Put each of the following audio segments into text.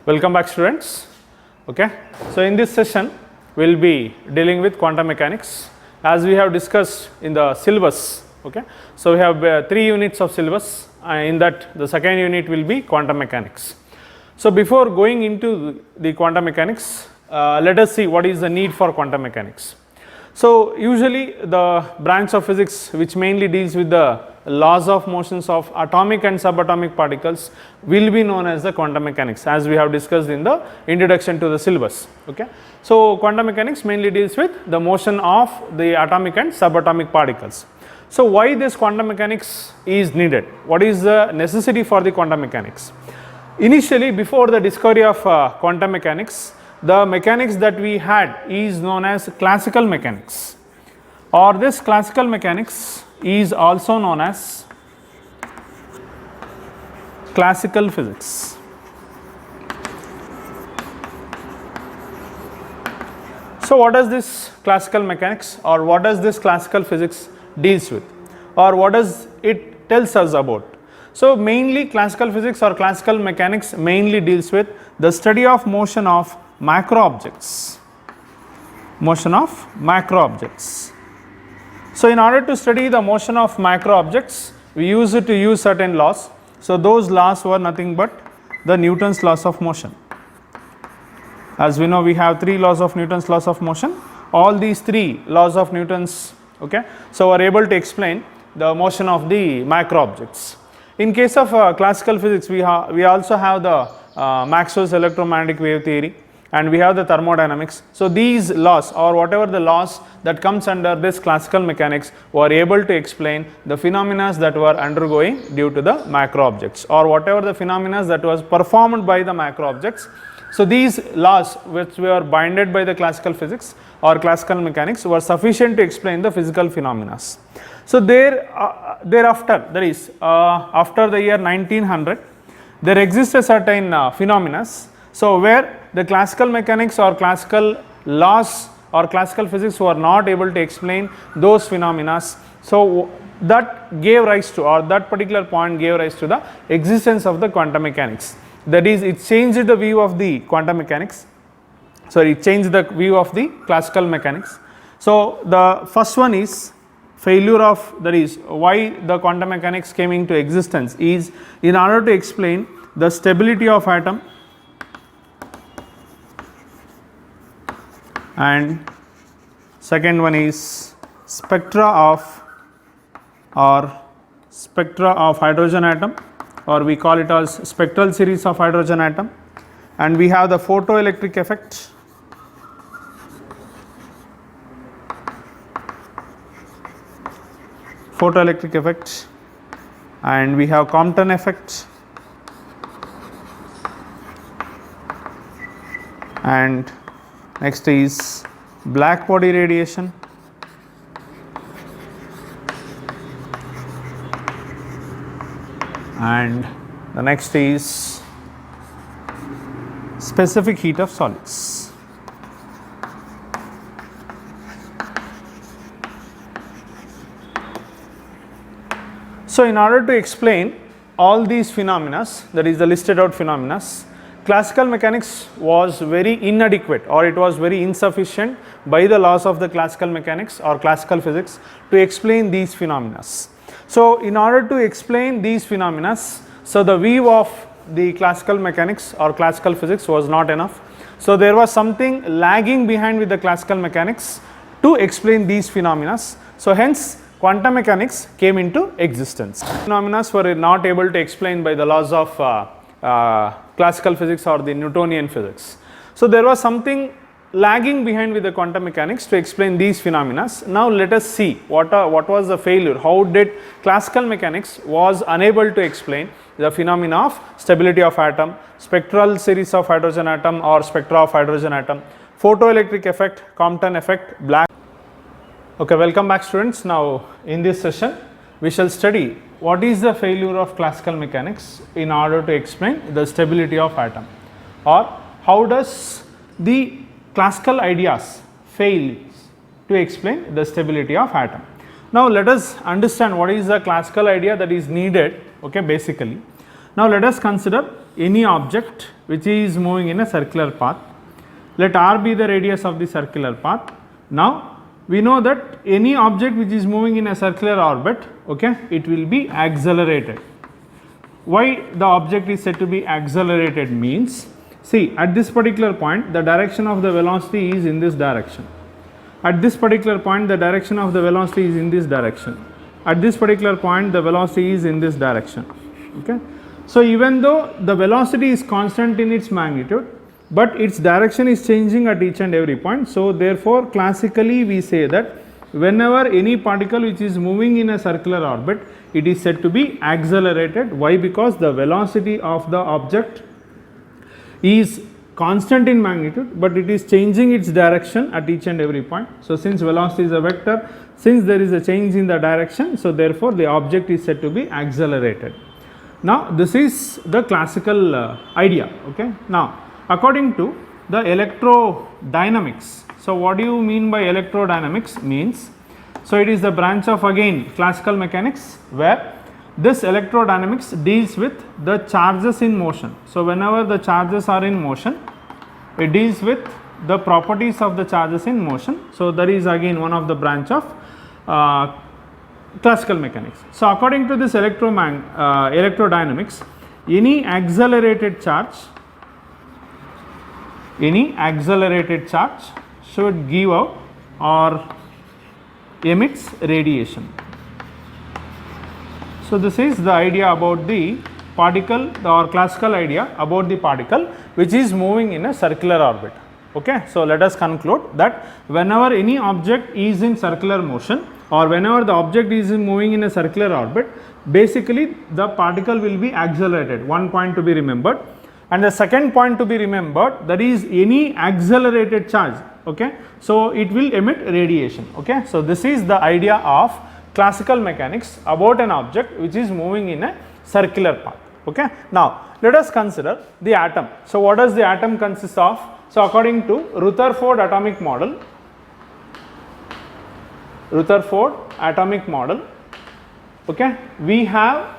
Welcome back, students. Okay, so in this session we will be dealing with quantum mechanics as we have discussed in the syllabus. Okay, so we have 3 units of syllabus. In that the second unit will be quantum mechanics. So before going into the quantum mechanics, let us see what is the need for quantum mechanics. So usually the branch of physics which mainly deals with the laws of motions of atomic and subatomic particles will be known as the quantum mechanics, as we have discussed in the introduction to the syllabus. Okay. So quantum mechanics mainly deals with the motion of the atomic and subatomic particles. So why this quantum mechanics is needed? What is the necessity for the quantum mechanics? Initially, before the discovery of quantum mechanics, the mechanics that we had is known as classical mechanics, or this classical mechanics is also known as classical physics. So what does this classical mechanics or what does this classical physics deals with, or what does it tells us about? So mainly classical physics or classical mechanics mainly deals with the study of motion of macro objects, So in order to study the motion of macro objects, we used to use certain laws. So those laws were nothing but the Newton's laws of motion. As we know, we have 3 laws of Newton's laws of motion. All these 3 laws of Newton's, okay, so are able to explain the motion of the macro objects. In case of classical physics, we also have the Maxwell's electromagnetic wave theory, and we have the thermodynamics. So these laws, or whatever the laws that comes under this classical mechanics, were able to explain the phenomena that were undergoing due to the macro objects, or whatever the phenomena that was performed by the macro objects. So these laws which were binded by the classical physics or classical mechanics were sufficient to explain the physical phenomena. So thereafter, that is after the year 1900, there existed certain phenomena. So where the classical mechanics or classical laws or classical physics were not able to explain those phenomena. So that gave rise to, or that particular point gave rise to the existence of the quantum mechanics. That is, it changed the view of the quantum mechanics. Sorry, it changed the view of the classical mechanics. So the first one is failure of, that is why the quantum mechanics came into existence is in order to explain the stability of atom, and second one is spectra of hydrogen atom, or we call it as spectral series of hydrogen atom, and we have the photoelectric effect, and we have Compton effect, and next is black body radiation, and the next is specific heat of solids. So in order to explain all these phenomena, that is the listed out phenomena, classical mechanics was very inadequate, or it was very insufficient by the laws of the classical mechanics or classical physics to explain these phenomena. So in order to explain these phenomena, so the view of the classical mechanics or classical physics was not enough. So there was something lagging behind with the classical mechanics to explain these phenomena. So hence quantum mechanics came into existence. Phenomena were not able to explain by the laws of classical physics or the Newtonian physics. So there was something lagging behind with the quantum mechanics to explain these phenomena. Now let us see what was the failure, how did classical mechanics was unable to explain the phenomena of stability of atom, spectral series of hydrogen atom or spectra of hydrogen atom, photoelectric effect, Compton effect, black. Okay, welcome back, students. Now in this session we shall study what is the failure of classical mechanics in order to explain the stability of atom, or how does the classical ideas fail to explain the stability of atom. Now let us understand what is the classical idea that is needed. Okay, basically Now let us consider any object which is moving in a circular path. Let r be the radius of the circular path. Now we know that any object which is moving in a circular orbit, okay, it will be accelerated. Why the object is said to be accelerated means, see, at this particular point the direction of the velocity is in this direction. At this particular point the direction of the velocity is in this direction. At this particular point the velocity is in this direction. Okay. So even though the velocity is constant in its magnitude, but its direction is changing at each and every point. So therefore classically we say that whenever any particle which is moving in a circular orbit, it is said to be accelerated. Why? Because the velocity of the object is constant in magnitude, but it is changing its direction at each and every point. So since velocity is a vector, since there is a change in the direction, so therefore the object is said to be accelerated. Now this is the classical idea. Okay. Now according to the electrodynamics, so what do you mean by electrodynamics means? So it is the branch of again classical mechanics where this electrodynamics deals with the charges in motion. So whenever the charges are in motion, it deals with the properties of the charges in motion. So that is again one of the branch of classical mechanics. So according to this electrodynamics, any accelerated charge should give out or emits radiation. So this is the idea about the particle or classical idea about the particle which is moving in a circular orbit. Okay. So let us conclude that whenever any object is in circular motion or whenever the object is moving in a circular orbit, basically the particle will be accelerated. One point to be remembered. And the second point to be remembered, that is any accelerated charge, okay, so it will emit radiation. Okay. So this is the idea of classical mechanics about an object which is moving in a circular path. Okay. Now let us consider the atom. So what does the atom consist of? So according to Rutherford atomic model, okay, we have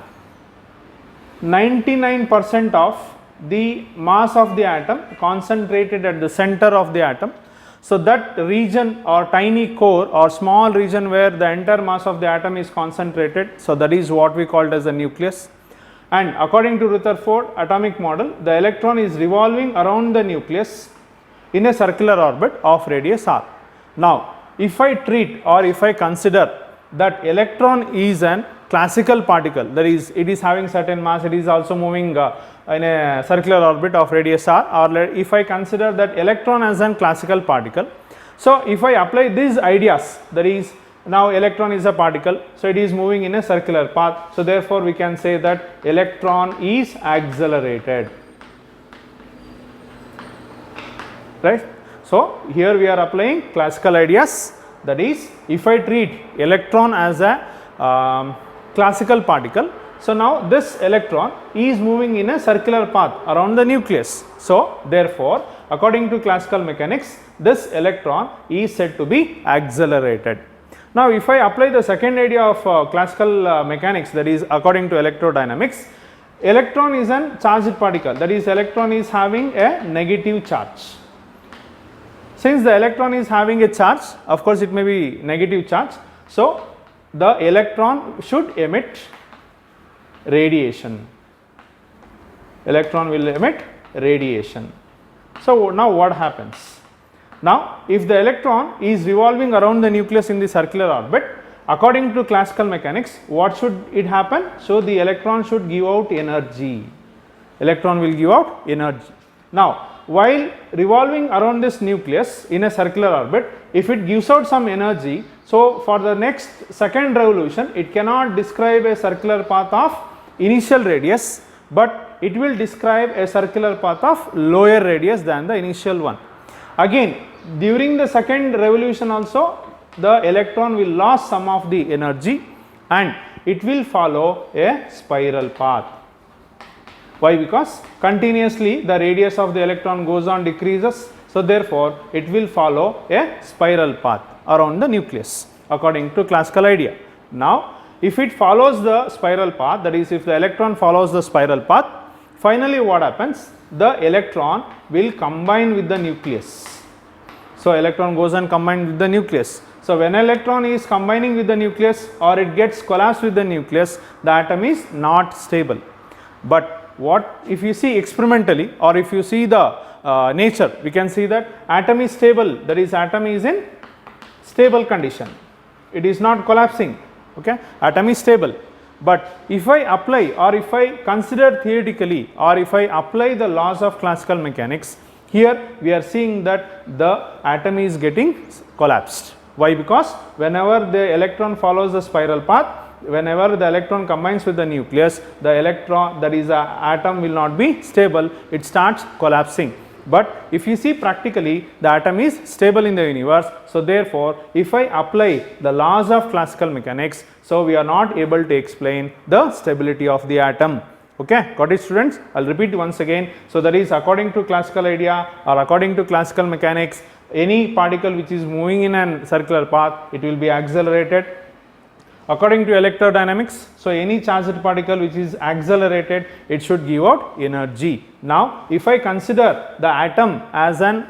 99% of the mass of the atom concentrated at the center of the atom. So that region or tiny core or small region where the entire mass of the atom is concentrated, so that is what we called as the nucleus. And according to Rutherford atomic model, the electron is revolving around the nucleus in a circular orbit of radius r. Now if I treat or if I consider that electron is an classical particle, that is it is having certain mass, it is also moving in a circular orbit of radius r, or if I consider that electron as a classical particle. So if I apply these ideas, that is now electron is a particle, so it is moving in a circular path, so therefore we can say that electron is accelerated, right. So here we are applying classical ideas, that is if I treat electron as a classical particle, so now this electron is moving in a circular path around the nucleus. So therefore according to classical mechanics, this electron is said to be accelerated. Now if I apply the second idea of classical mechanics, that is according to electrodynamics, electron is a charged particle, that is electron is having a negative charge. Since the electron is having a charge, of course it may be negative charge, so the electron should emit radiation. Electron will emit radiation. So now what happens? Now if the electron is revolving around the nucleus in the circular orbit, according to classical mechanics, what should it happen? So the electron should give out energy. Electron will give out energy. Now while revolving around this nucleus in a circular orbit, if it gives out some energy, so for the next second revolution it cannot describe a circular path of initial radius, but it will describe a circular path of lower radius than the initial one. Again during the second revolution also the electron will lose some of the energy and it will follow a spiral path. Why? Because continuously the radius of the electron goes on decreases, so therefore it will follow a spiral path around the nucleus according to classical idea. Now if it follows the spiral path, that is if the electron follows the spiral path, finally what happens? The electron will combine with the nucleus. So, electron goes and combines with the nucleus. So, when electron is combining with the nucleus or it gets collapsed with the nucleus, the atom is not stable. But what if you see experimentally, or if you see the nature, we can see that atom is stable, that is atom is in stable condition, it is not collapsing, okay, atom is stable. But if I apply, or if I consider theoretically, or if I apply the laws of classical mechanics, here we are seeing that the atom is getting collapsed. Why? Because whenever the electron follows the spiral path, whenever the electron combines with the nucleus, the electron, that is the atom, will not be stable, it starts collapsing. But if you see practically, the atom is stable in the universe. So, therefore, if I apply the laws of classical mechanics, so we are not able to explain the stability of the atom. Okay, got it, students? I will repeat once again. So, that is according to classical idea, or according to classical mechanics, any particle which is moving in a circular path, it will be accelerated. According to electrodynamics, so any charged particle which is accelerated, it should give out energy. Now, if I consider the atom as an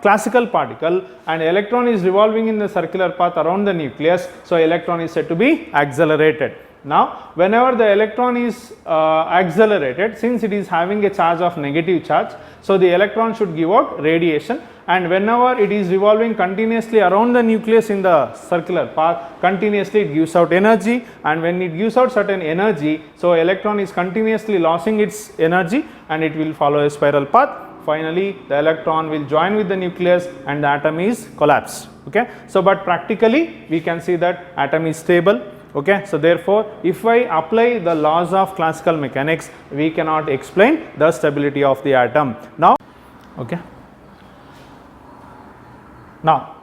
classical particle and electron is revolving in the circular path around the nucleus, so electron is said to be accelerated. Now, whenever the electron is accelerated, since it is having a charge of negative charge, so the electron should give out radiation, and whenever it is revolving continuously around the nucleus in the circular path, continuously it gives out energy, and when it gives out certain energy, so electron is continuously losing its energy and it will follow a spiral path. Finally, the electron will join with the nucleus and the atom is collapsed. Okay. So, but practically we can see that atom is stable. Okay. So, therefore, if I apply the laws of classical mechanics, we cannot explain the stability of the atom. Now, okay. Now,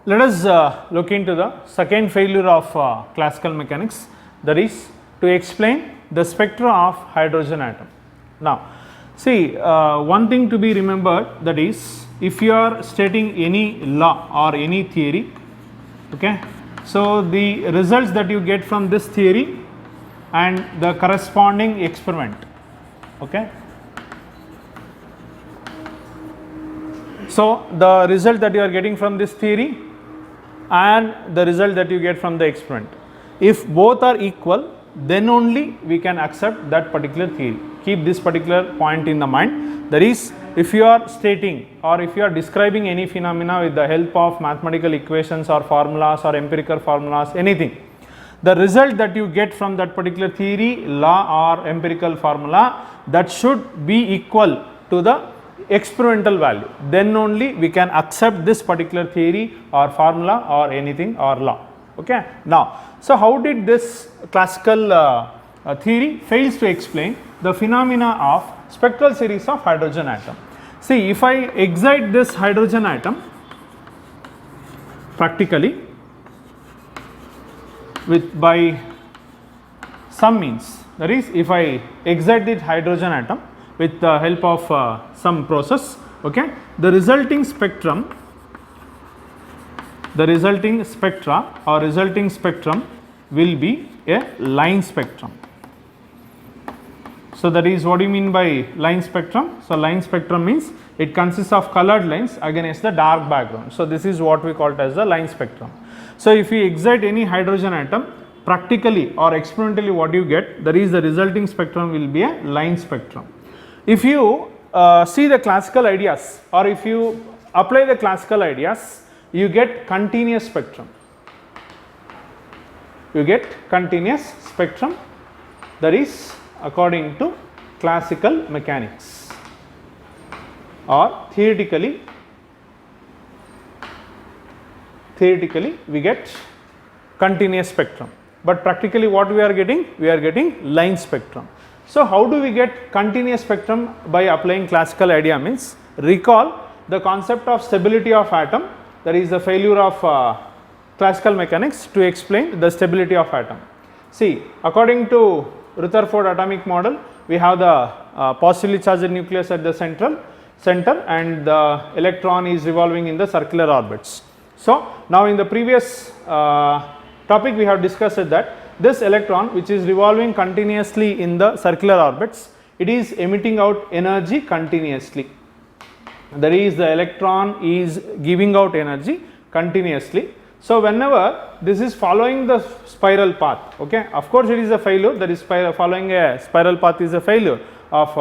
let us look into the second failure of classical mechanics, that is to explain the spectra of hydrogen atom. Now, see, one thing to be remembered, that is if you are stating any law or any theory, okay, so the results that you get from this theory and the corresponding experiment, okay. So, the result that you are getting from this theory and the result that you get from the experiment, if both are equal, then only we can accept that particular theory. Keep this particular point in the mind. That is, if you are stating or if you are describing any phenomena with the help of mathematical equations or formulas or empirical formulas, anything, the result that you get from that particular theory, law or empirical formula, that should be equal to the experimental value, then only we can accept this particular theory or formula or anything or law. Okay. Now, so how did this classical theory fails to explain the phenomena of spectral series of hydrogen atom? See, if I excite this hydrogen atom practically with by some means, that is if I excite the hydrogen atom with the help of some process, okay, the resulting spectra or resulting spectrum will be a line spectrum. So, that is what do you mean by line spectrum? So, line spectrum means it consists of colored lines against the dark background. So, this is what we call it as the line spectrum. So, if we excite any hydrogen atom, practically or experimentally what you get, that is the resulting spectrum will be a line spectrum. If you see the classical ideas or if you apply the classical ideas, you get continuous spectrum. You get continuous spectrum, that is according to classical mechanics, or theoretically we get continuous spectrum, but practically what we are getting? We are getting line spectrum. So, how do we get continuous spectrum by applying classical idea? Means recall the concept of stability of atom, that is the failure of classical mechanics to explain the stability of atom. See, according to Rutherford atomic model, we have the positively charged nucleus at the center and the electron is revolving in the circular orbits. So, now in the previous topic we have discussed that this electron which is revolving continuously in the circular orbits, it is emitting out energy continuously. That is, the electron is giving out energy continuously. So whenever this is following the spiral path, okay, of course it is a failure, that is following a spiral path is a failure of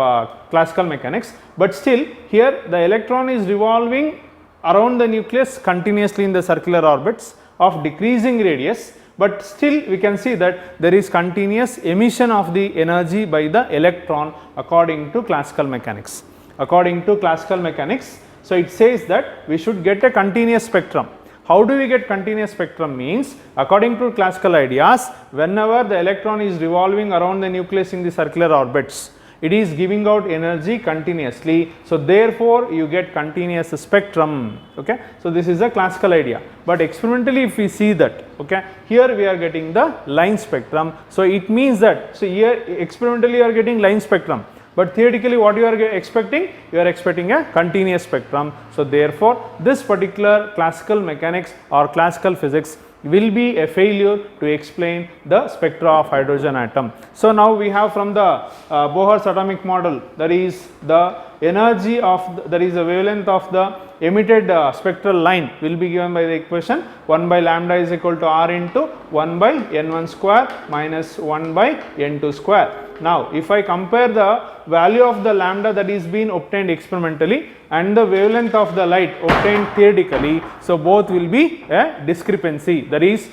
classical mechanics, but still here the electron is revolving around the nucleus continuously in the circular orbits of decreasing radius, but still we can see that there is continuous emission of the energy by the electron according to classical mechanics. According to classical mechanics, so it says that we should get a continuous spectrum. How do we get continuous spectrum? Means according to classical ideas, whenever the electron is revolving around the nucleus in the circular orbits, it is giving out energy continuously. So therefore you get continuous spectrum. Okay, so this is a classical idea, but experimentally if we see that, okay, here we are getting the line spectrum. So it means that, so here experimentally you are getting line spectrum, but theoretically what you are expecting? You are expecting a continuous spectrum. So therefore this particular classical mechanics or classical physics will be a failure to explain the spectra of hydrogen atom. So now we have from the Bohr's atomic model, that is the energy of that is the wavelength of the emitted spectral line will be given by the equation 1 by lambda is equal to r into 1 by n1 square minus 1 by n2 square. Now if I compare the value of the lambda that is being obtained experimentally and the wavelength of the light obtained theoretically, so both will be a discrepancy, that is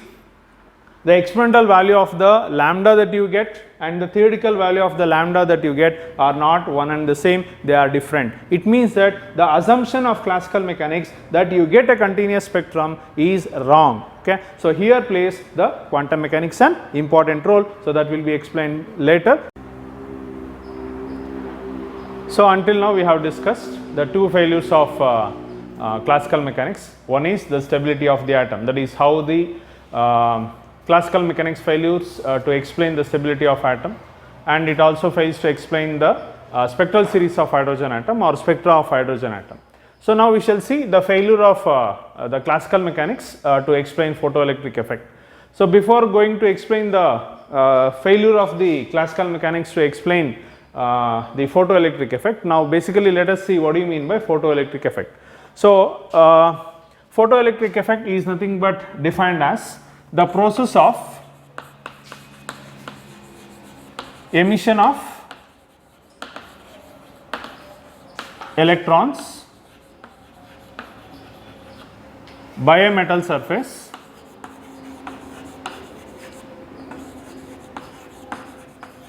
the experimental value of the lambda that you get and the theoretical value of the lambda that you get are not one and the same, they are different. It means that the assumption of classical mechanics that you get a continuous spectrum is wrong. Okay, so here plays the quantum mechanics an important role, so that will be explained later. So until now we have discussed the two failures of classical mechanics. One is the stability of the atom, that is how the classical mechanics failures to explain the stability of atom, and it also fails to explain the spectral series of hydrogen atom or spectra of hydrogen atom. So now we shall see the failure of the classical mechanics to explain photoelectric effect. So before going to explain the failure of the classical mechanics to explain the photoelectric effect, now basically let us see what do you mean by photoelectric effect. So photoelectric effect is nothing but defined as the process of emission of electrons by a metal surface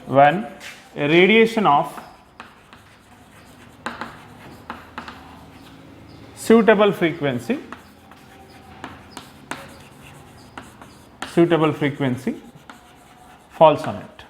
when a radiation of suitable frequency falls on it.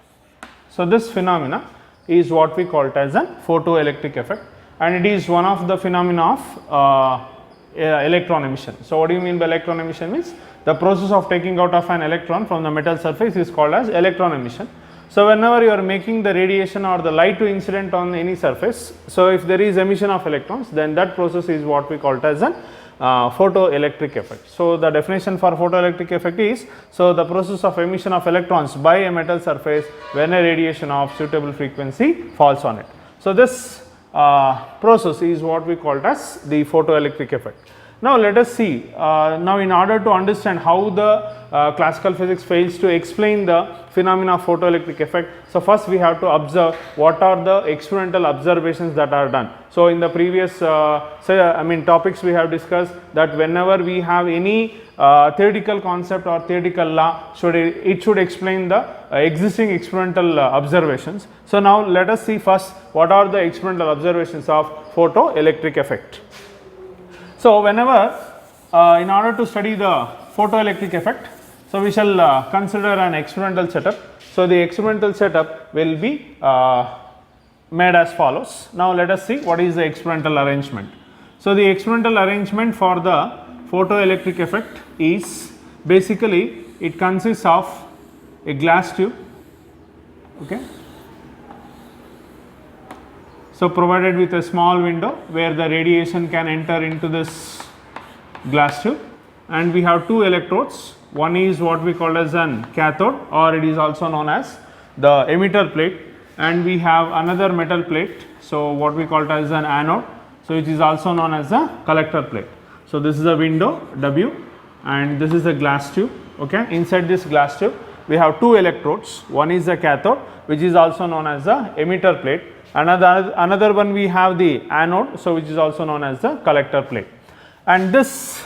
So this phenomena is what we call it as a photoelectric effect, and it is one of the phenomena of electron emission. So what do you mean by electron emission? Means the process of taking out of an electron from the metal surface is called as electron emission. So whenever you are making the radiation or the light to incident on any surface, so if there is emission of electrons, then that process is what we call it as an photoelectric effect. So the definition for photoelectric effect is, so the process of emission of electrons by a metal surface when a radiation of suitable frequency falls on it. So this process is what we call it as the photoelectric effect. Now let us see, now in order to understand how the classical physics fails to explain the phenomena of photoelectric effect, so first we have to observe what are the experimental observations that are done. So in the previous topics we have discussed that whenever we have any theoretical concept or theoretical law, it should explain the existing experimental observations. So now let us see first what are the experimental observations of photoelectric effect. So whenever in order to study the photoelectric effect, so we shall consider an experimental setup. So the experimental setup will be made as follows. Now let us see what is the experimental arrangement. So the experimental arrangement for the photoelectric effect is basically it consists of a glass tube, okay, so provided with a small window where the radiation can enter into this glass tube, and we have two electrodes One is what we call as an cathode, or it is also known as the emitter plate, and we have another metal plate, so what we call it as an anode, so which is also known as the collector plate. So this is a window W, and this is a glass tube. Okay, inside this glass tube we have two electrodes. One is the cathode, which is also known as the emitter plate. Another one we have the anode, so which is also known as the collector plate, and this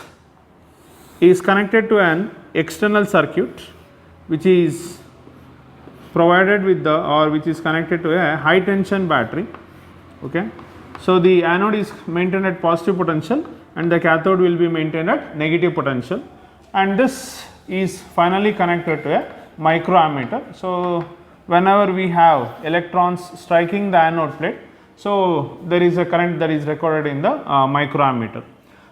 is connected to an external circuit which is provided with the, or which is connected to a high tension battery. Okay, so the anode is maintained at positive potential and the cathode will be maintained at negative potential, and this is finally connected to a microammeter. So whenever we have electrons striking the anode plate, so there is a current that is recorded in the microammeter.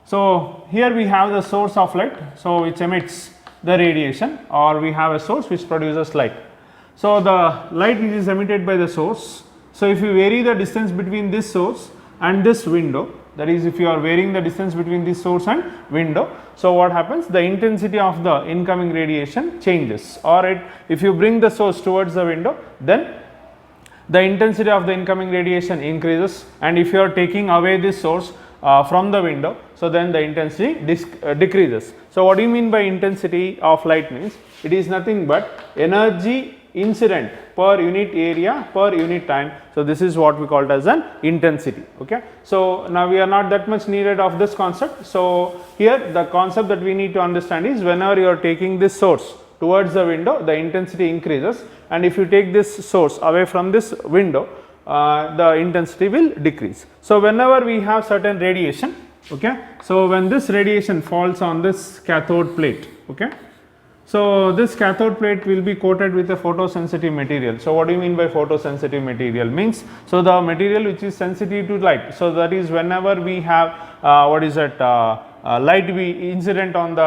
So here we have the source of light, so which emits the radiation, or we have a source which produces light. So the light which is emitted by the source, so if you vary the distance between this source and this window, that is if you are varying the distance between this source and window, so what happens, the intensity of the incoming radiation changes, or if you bring the source towards the window, then the intensity of the incoming radiation increases, and if you are taking away this source from the window, so then the intensity decreases. So what do you mean by intensity of light? Means it is nothing but energy incident per unit area per unit time. So this is what we call it as an intensity. Okay, so now we are not that much needed of this concept. So here the concept that we need to understand is, whenever you are taking this source towards the window, the intensity increases, and if you take this source away from this window, the intensity will decrease. So whenever we have certain radiation, okay, so when this radiation falls on this cathode plate, okay, so this cathode plate will be coated with a photosensitive material. So what do you mean by photosensitive material? Means, so the material which is sensitive to light, so that is whenever we have light be incident on the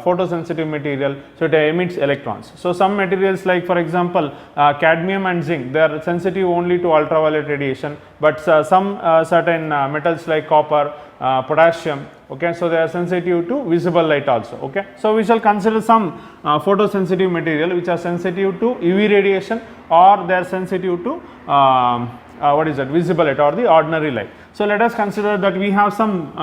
photosensitive material, so it emits electrons. So some materials like, for example, cadmium and zinc, they are sensitive only to ultraviolet radiation, but some certain metals like copper, potassium, okay, so they are sensitive to visible light also. Okay, so we shall consider some photosensitive material which are sensitive to UV radiation, or they are sensitive to visible light or the ordinary light. So let us consider that we have some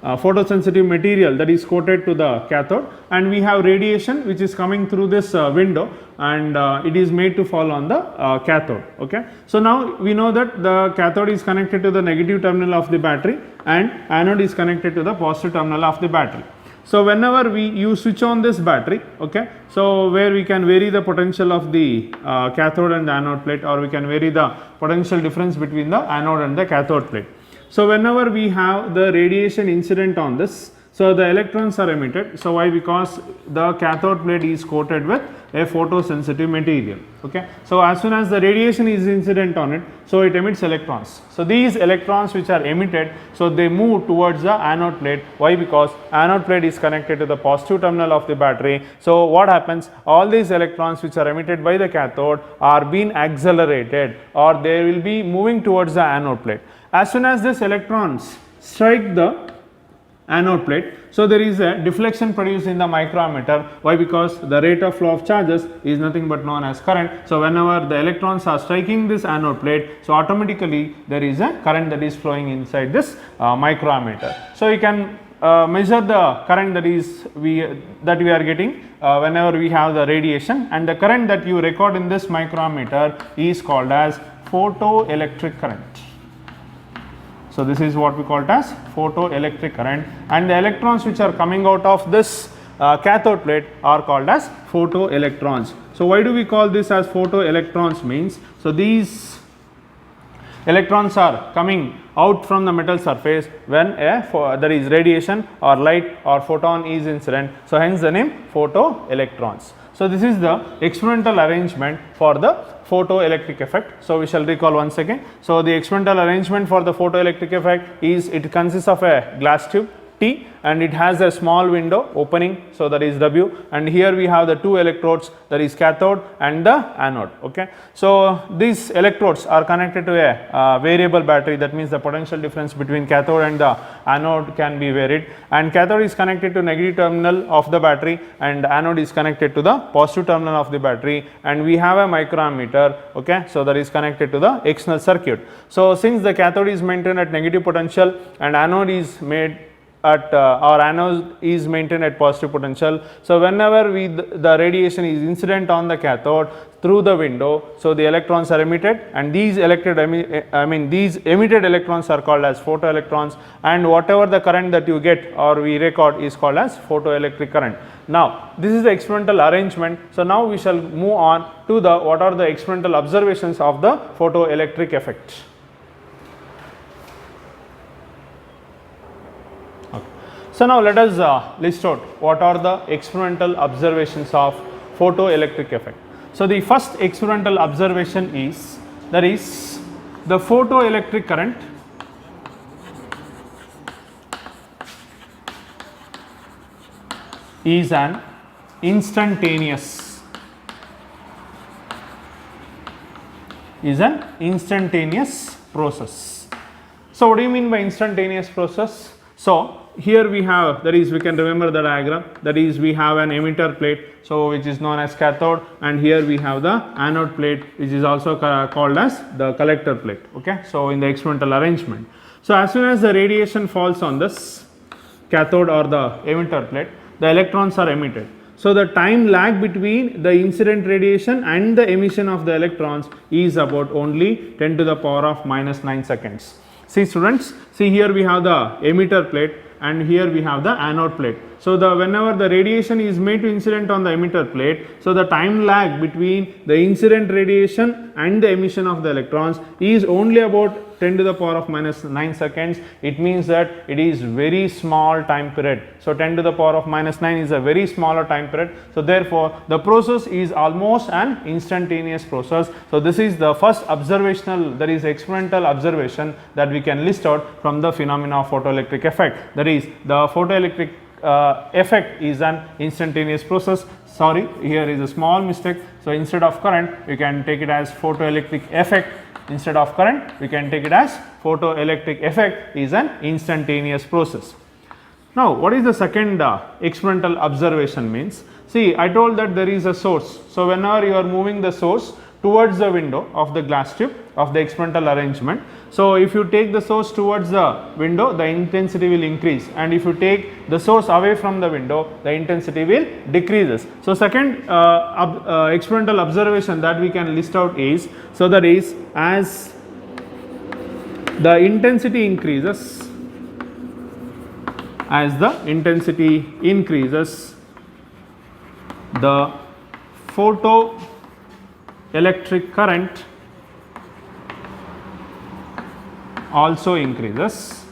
photosensitive material that is coated to the cathode, and we have radiation which is coming through this window, and it is made to fall on the cathode. Okay, so now we know that the cathode is connected to the negative terminal of the battery and anode is connected to the positive terminal of the battery. So whenever you switch on this battery, okay, so where we can vary the potential of the cathode and the anode plate, or we can vary the potential difference between the anode and the cathode plate. So whenever we have the radiation incident on this, so the electrons are emitted. So why? Because the cathode plate is coated with a photosensitive material. Okay, so as soon as the radiation is incident on it, so it emits electrons. So these electrons which are emitted, so they move towards the anode plate. Why? Because anode plate is connected to the positive terminal of the battery. So what happens, all these electrons which are emitted by the cathode are being accelerated, or they will be moving towards the anode plate. As soon as these electrons strike the anode plate, so there is a deflection produced in the microammeter. Why? Because the rate of flow of charges is nothing but known as current. So whenever the electrons are striking this anode plate, so automatically there is a current that is flowing inside this microammeter. So you can measure the current that we are getting whenever we have the radiation, and the current that you record in this microammeter is called as photoelectric current. So this is what we call it as photoelectric current, and the electrons which are coming out of this cathode plate are called as photoelectrons. So why do we call this as photoelectrons? Means, so these electrons are coming out from the metal surface when there is radiation or light or photon is incident. So hence the name photoelectrons. So this is the experimental arrangement for the photoelectric effect. So we shall recall once again. So the experimental arrangement for the photoelectric effect is, it consists of a glass tube, T, and it has a small window opening, so that is W, and here we have the two electrodes, that is cathode and the anode. Okay. So these electrodes are connected to a variable battery, that means the potential difference between cathode and the anode can be varied, and cathode is connected to negative terminal of the battery and anode is connected to the positive terminal of the battery, and we have a microammeter. Okay. So that is connected to the external circuit. So since the cathode is maintained at negative potential and anode is made at or anode is maintained at positive potential. So whenever the radiation is incident on the cathode through the window, so the electrons are emitted, and these these emitted electrons are called as photoelectrons, and whatever the current that you get or we record is called as photoelectric current. Now this is the experimental arrangement. So now we shall move on to the what are the experimental observations of the photoelectric effect. So now let us list out what are the experimental observations of photoelectric effect. So the first experimental observation is, that is, the photoelectric current is an instantaneous process. So what do you mean by instantaneous process? So here we have, that is, we can remember the diagram, that is, we have an emitter plate, so which is known as cathode, and here we have the anode plate, which is also called as the collector plate. Okay. So in the experimental arrangement, so as soon as the radiation falls on this cathode or the emitter plate, the electrons are emitted. So the time lag between the incident radiation and the emission of the electrons is about only 10 to the power of minus 9 seconds. See students, see here we have the emitter plate and here we have the anode plate. So whenever the radiation is made to incident on the emitter plate, so the time lag between the incident radiation and the emission of the electrons is only about 10 to the power of minus 9 seconds. It means that it is very small time period. So 10 to the power of minus 9 is a very smaller time period. So therefore the process is almost an instantaneous process. So this is the first observational, that is experimental observation that we can list out from the phenomena of photoelectric effect. That is, the photoelectric effect is an instantaneous process. Sorry, here is a small mistake. So instead of current, we can take it as photoelectric effect. Instead of current, we can take it as photoelectric effect is an instantaneous process. Now what is the second experimental observation means? See, I told that there is a source. So whenever you are moving the source towards the window of the glass tube of the experimental arrangement, so if you take the source towards the window, the intensity will increase, and if you take the source away from the window, the intensity will decreases. So second experimental observation that we can list out is, so that is, as the intensity increases, the photoelectric current also increases.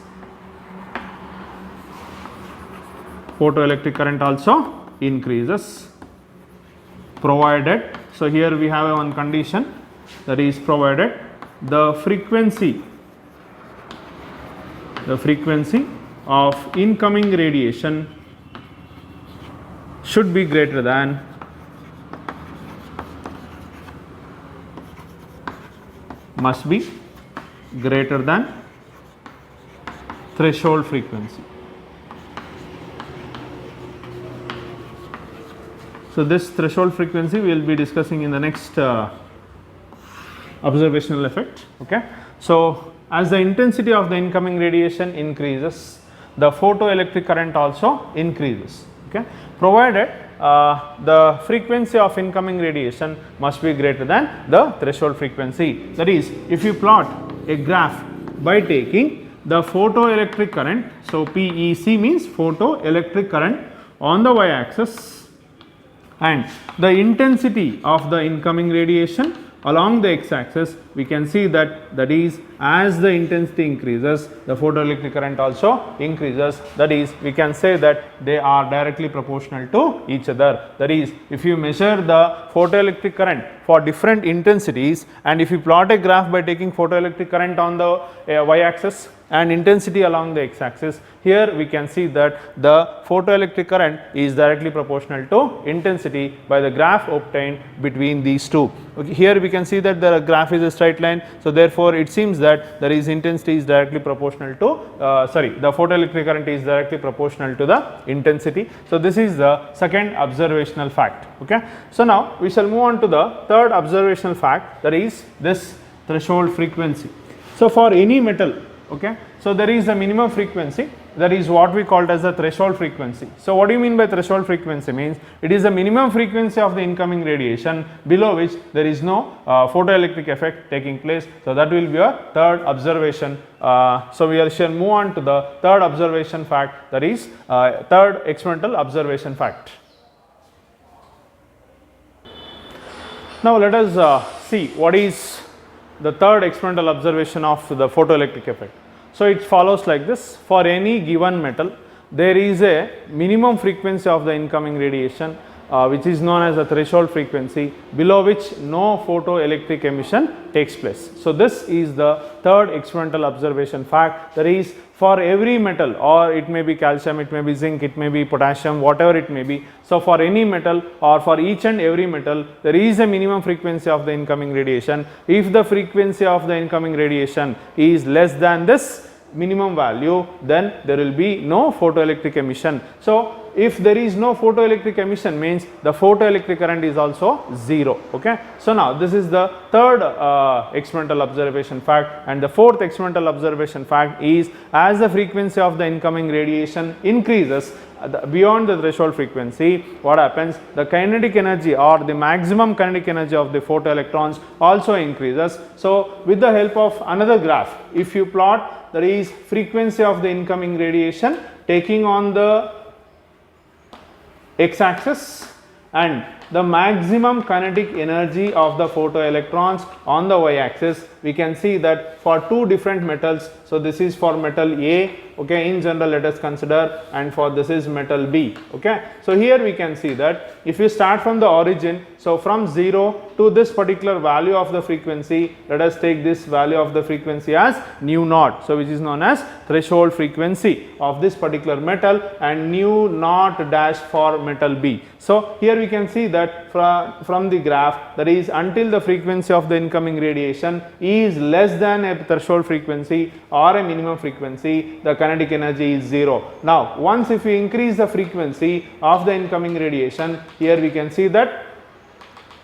Photoelectric current also increases, provided, so here we have one condition, that is, provided the frequency of incoming radiation should be greater than threshold frequency. So this threshold frequency we will be discussing in the next observational effect. Okay. So as the intensity of the incoming radiation increases, the photoelectric current also increases. Okay. Provided the frequency of incoming radiation must be greater than the threshold frequency. That is, if you plot a graph by taking the photoelectric current, so PEC means photoelectric current on the y axis and the intensity of the incoming radiation along the x axis, we can see that is as the intensity increases, the photoelectric current also increases. That is, we can say that they are directly proportional to each other. That is, if you measure the photoelectric current for different intensities, and if you plot a graph by taking photoelectric current on the y-axis and intensity along the x-axis, here we can see that the photoelectric current is directly proportional to intensity by the graph obtained between these two. Okay, here we can see that the graph is a straight line, so therefore it seems that there is intensity is directly proportional to the photoelectric current is directly proportional to the intensity. So this is the second observational fact. Okay, so now we shall move on to the third observational fact, that is this threshold frequency. So for any metal, okay, so there is a minimum frequency, that is what we called as the threshold frequency. So what do you mean by threshold frequency? Means it is the minimum frequency of the incoming radiation below which there is no photoelectric effect taking place. So that will be a third observation. So we shall move on to the third observation fact, that is third experimental observation fact. Now let us see what is the third experimental observation of the photoelectric effect. So it follows like this: for any given metal, there is a minimum frequency of the incoming radiation which is known as the threshold frequency, below which no photoelectric emission takes place. So this is the third experimental observation fact, that is for every metal, or it may be calcium, it may be zinc, it may be potassium, whatever it may be. So for any metal or for each and every metal, there is a minimum frequency of the incoming radiation. If the frequency of the incoming radiation is less than this minimum value, then there will be no photoelectric emission. So if there is no photoelectric emission, means the photoelectric current is also zero. Okay, so now this is the third experimental observation fact, and the fourth experimental observation fact is as the frequency of the incoming radiation increases beyond the threshold frequency, what happens? The kinetic energy or the maximum kinetic energy of the photoelectrons also increases. So with the help of another graph, if you plot, there is frequency of the incoming radiation taking on the x-axis and the maximum kinetic energy of the photoelectrons on the y-axis, we can see that for two different metals. So this is for metal A, okay, in general let us consider, and for this is metal B. Okay, so here we can see that if you start from the origin, so from 0 to this particular value of the frequency, let us take this value of the frequency as nu naught, so which is known as threshold frequency of this particular metal, and nu naught dash for metal B. So here we can see that from the graph, that is until the frequency of the incoming radiation is less than a threshold frequency or a minimum frequency, the kinetic energy is 0. Now once if we increase the frequency of the incoming radiation, here we can see that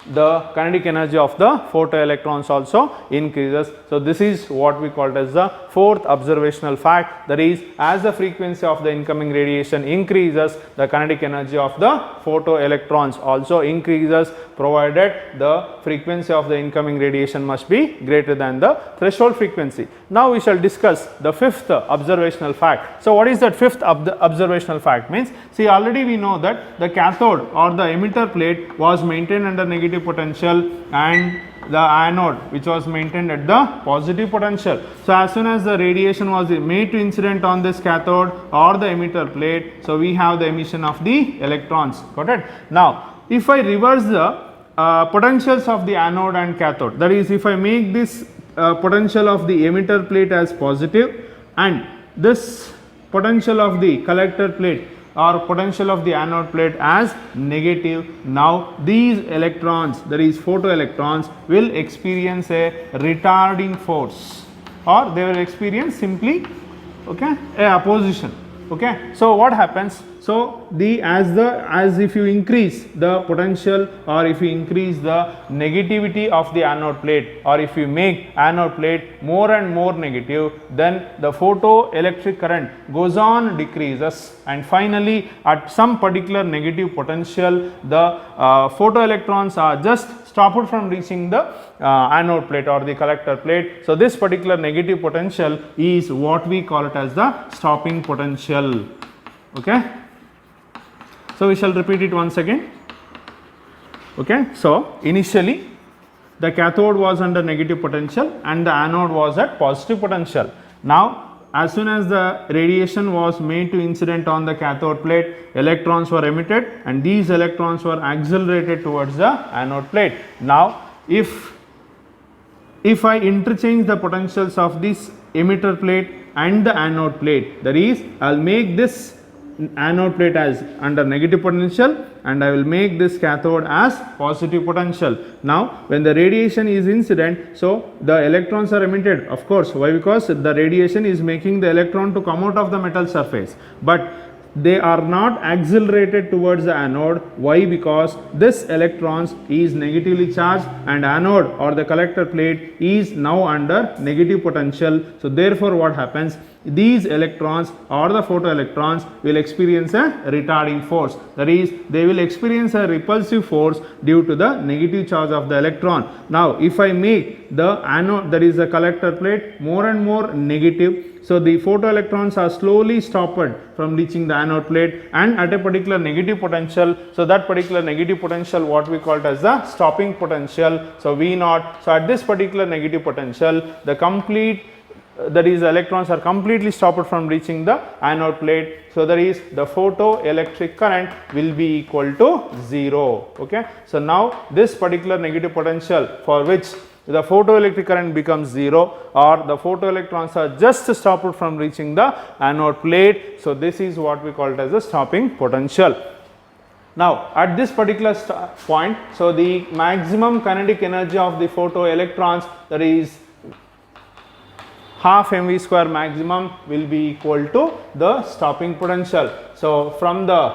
the kinetic energy of the photoelectrons also increases. So this is what we called as the fourth observational fact, that is as the frequency of the incoming radiation increases, the kinetic energy of the photoelectrons also increases, provided the frequency of the incoming radiation must be greater than the threshold frequency. Now we shall discuss the fifth observational fact. So what is that fifth observational fact? Means, see, already we know that the cathode or the emitter plate was maintained under negative potential and the anode which was maintained at the positive potential. So as soon as the radiation was made to incident on this cathode or the emitter plate, so we have the emission of the electrons. Got it? Now if I reverse the potentials of the anode and cathode, that is if I make this potential of the emitter plate as positive and this potential of the collector plate or potential of the anode plate as negative, now these electrons, that is photoelectrons, will experience a retarding force, or they will experience simply, okay, a opposition. Okay, so what happens? So as if you increase the potential or if you increase the negativity of the anode plate, or if you make anode plate more and more negative, then the photoelectric current goes on decreases, and finally at some particular negative potential the photoelectrons are just stopped from reaching the anode plate or the collector plate. So this particular negative potential is what we call it as the stopping potential. Okay, so we shall repeat it once again. Okay, so initially the cathode was under negative potential and the anode was at positive potential. Now as soon as the radiation was made to incident on the cathode plate, electrons were emitted and these electrons were accelerated towards the anode plate. Now if I interchange the potentials of this emitter plate and the anode plate, that is, I will make this anode plate as under negative potential and I will make this cathode as positive potential. Now when the radiation is incident, so the electrons are emitted, of course. Why? Because the radiation is making the electron to come out of the metal surface, but they are not accelerated towards the anode. Why? Because this electrons is negatively charged and anode or the collector plate is now under negative potential. So therefore what happens, these electrons or the photoelectrons will experience a retarding force, that is, they will experience a repulsive force due to the negative charge of the electron. Now if I make the anode, that is the collector plate, more and more negative, so the photoelectrons are slowly stopped from reaching the anode plate and at a particular negative potential. So that particular negative potential, what we call it as the stopping potential, so V naught. So at this particular negative potential, the complete, that is, electrons are completely stopped from reaching the anode plate. So that is, the photoelectric current will be equal to 0. Okay. So now this particular negative potential for which the photoelectric current becomes 0 or the photoelectrons are just stopped from reaching the anode plate. So this is what we call it as the stopping potential. Now at this particular point, so the maximum kinetic energy of the photoelectrons, that is half mv square maximum, will be equal to the stopping potential. So from the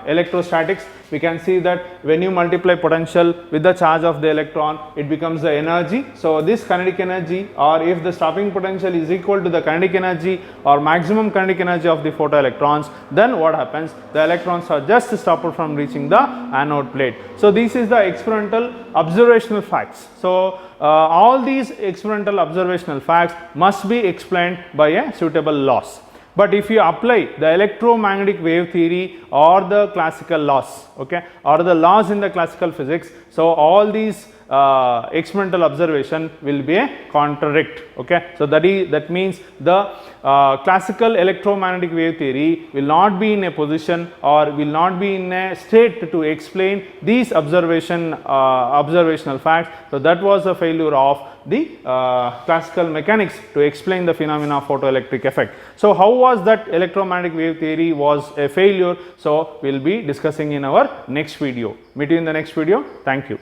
electrostatics, we can see that when you multiply potential with the charge of the electron, it becomes the energy. So this kinetic energy, or if the stopping potential is equal to the kinetic energy or maximum kinetic energy of the photoelectrons, then what happens, the electrons are just stopped from reaching the anode plate. So this is the experimental observational facts. So all these experimental observational facts must be explained by a suitable laws. But if you apply the electromagnetic wave theory or the classical laws, okay, or the laws in the classical physics, so all these experimental observation will be a contradict. Okay. So that means the classical electromagnetic wave theory will not be in a position or will not be in a state to explain these observational facts. So that was a failure of the classical mechanics to explain the phenomena of photoelectric effect. So how was that electromagnetic wave theory was a failure? So we will be discussing in our next video. Meet you in the next video. Thank you.